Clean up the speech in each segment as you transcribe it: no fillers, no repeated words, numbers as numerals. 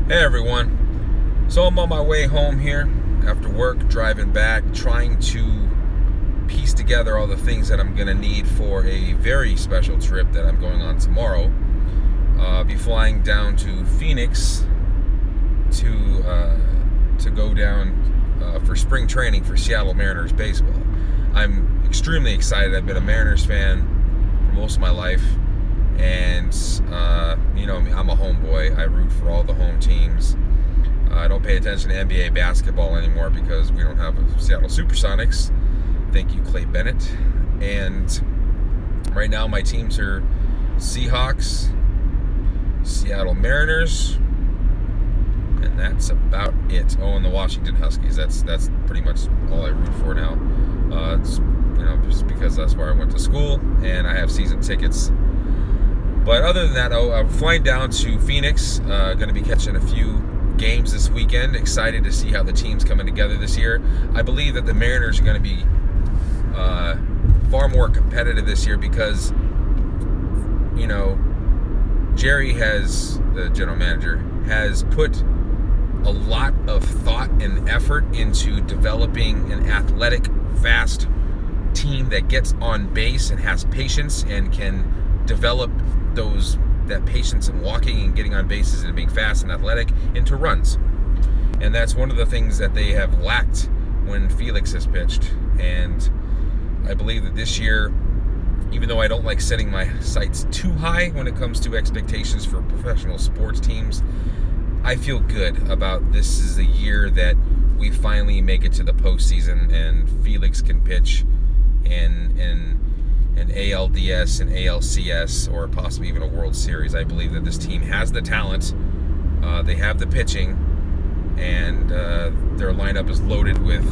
Hey everyone. So I'm on my way home here after work, driving back, trying to piece together all the things that I'm going to need for a very special trip that I'm going on tomorrow. I'll be flying down to Phoenix to go down for spring training for Seattle Mariners baseball. I'm extremely excited. I've been a Mariners fan for most of my life. And, I'm a homeboy. I root for all the home teams. I don't pay attention to NBA basketball anymore because we don't have a Seattle Supersonics. Thank you, Clay Bennett. And right now my teams are Seahawks, Seattle Mariners, and that's about it. Oh, and the Washington Huskies. That's pretty much all I root for now. It's just because that's where I went to school and I have season tickets. But other than that, I'm flying down to Phoenix. Going to be catching a few games this weekend. Excited to see how the team's coming together this year. I believe that the Mariners are going to be far more competitive this year because, Jerry the general manager, has put a lot of thought and effort into developing an athletic, fast team that gets on base and has patience and can develop that patience in walking and getting on bases and being fast and athletic into runs. And that's one of the things that they have lacked when Felix has pitched. And I believe that this year, even though I don't like setting my sights too high when it comes to expectations for professional sports teams, I feel good about this is the year that we finally make it to the postseason and Felix can pitch in an ALDS and ALCS or possibly even a World Series. I believe that this team has the talent, they have the pitching, and their lineup is loaded with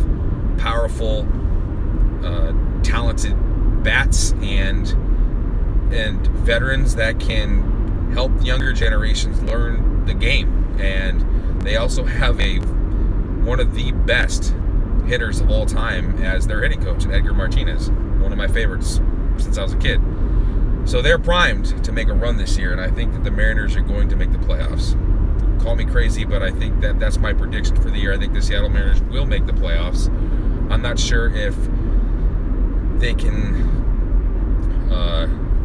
powerful, talented bats and veterans that can help younger generations learn the game. And they also have one of the best hitters of all time as their hitting coach, Edgar Martinez, one of my favorites since I was a kid. So they're primed to make a run this year, and I think that the Mariners are going to make the playoffs. Call me crazy, but I think that's my prediction for the year. I think the Seattle Mariners will make the playoffs. I'm not sure if they can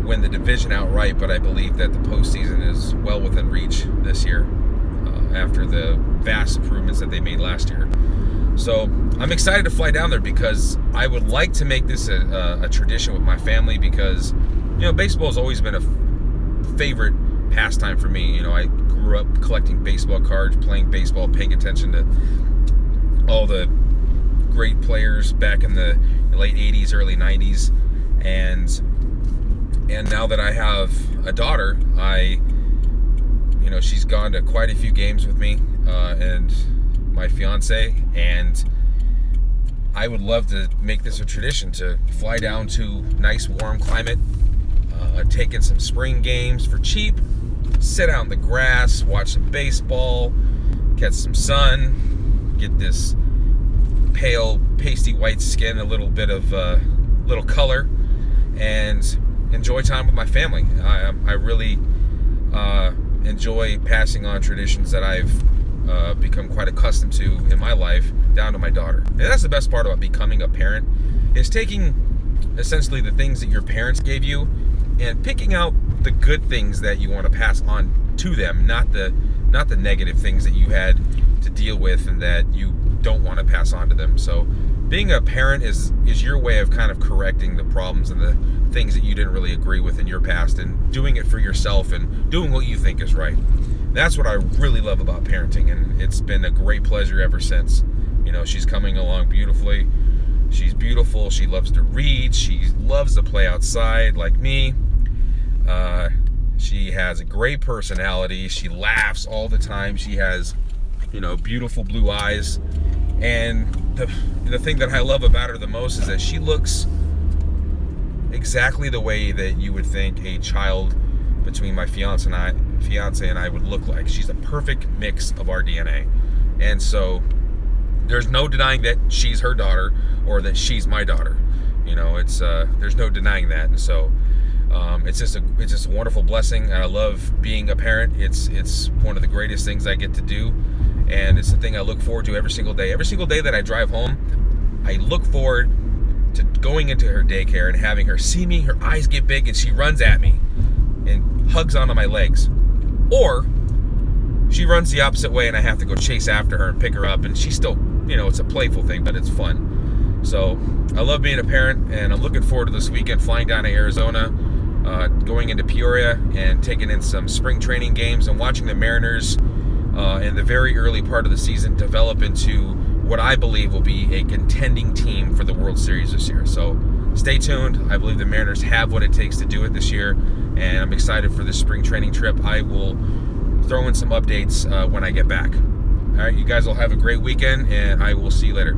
win the division outright, but I believe that the postseason is well within reach this year after the vast improvements that they made last year. So I'm excited to fly down there because I would like to make this a tradition with my family because, baseball has always been a favorite pastime for me. I grew up collecting baseball cards, playing baseball, paying attention to all the great players back in the late 80s, early 90s. And now that I have a daughter, she's gone to quite a few games with me and my fiance, and I would love to make this a tradition to fly down to nice warm climate, take in some spring games for cheap, sit out in the grass, watch some baseball, catch some sun, get this pale pasty white skin, a little bit of little color, and enjoy time with my family. I really enjoy passing on traditions that I've become quite accustomed to in my life down to my daughter. And that's the best part about becoming a parent, is taking essentially the things that your parents gave you and picking out the good things that you want to pass on to them, not the negative things that you had to deal with and that you don't want to pass on to them. So being a parent is your way of kind of correcting the problems and the things that you didn't really agree with in your past and doing it for yourself and doing what you think is right. That's what I really love about parenting, and it's been a great pleasure ever since. She's coming along beautifully. She's beautiful. She loves to read. She loves to play outside like me. She has a great personality. She laughs all the time. She has, beautiful blue eyes. And the thing that I love about her the most is that she looks exactly the way that you would think a child between my fiance and I would look like. She's a perfect mix of our DNA. And so there's no denying that she's her daughter or that she's my daughter. There's no denying that. And so It's just a wonderful blessing, and I love being a parent. It's one of the greatest things I get to do, and it's the thing I look forward to every single day. Every single day that I drive home, I look forward to going into her daycare and having her see me, her eyes get big, and she runs at me and hugs onto my legs. Or she runs the opposite way and I have to go chase after her and pick her up, and she's still, it's a playful thing, but it's fun. So I love being a parent, and I'm looking forward to this weekend flying down to Arizona, going into Peoria and taking in some spring training games and watching the Mariners in the very early part of the season develop into what I believe will be a contending team for the World Series this year. So stay tuned. I believe the Mariners have what it takes to do it this year, and I'm excited for this spring training trip. I will throw in some updates when I get back. All right, you guys will have a great weekend, and I will see you later.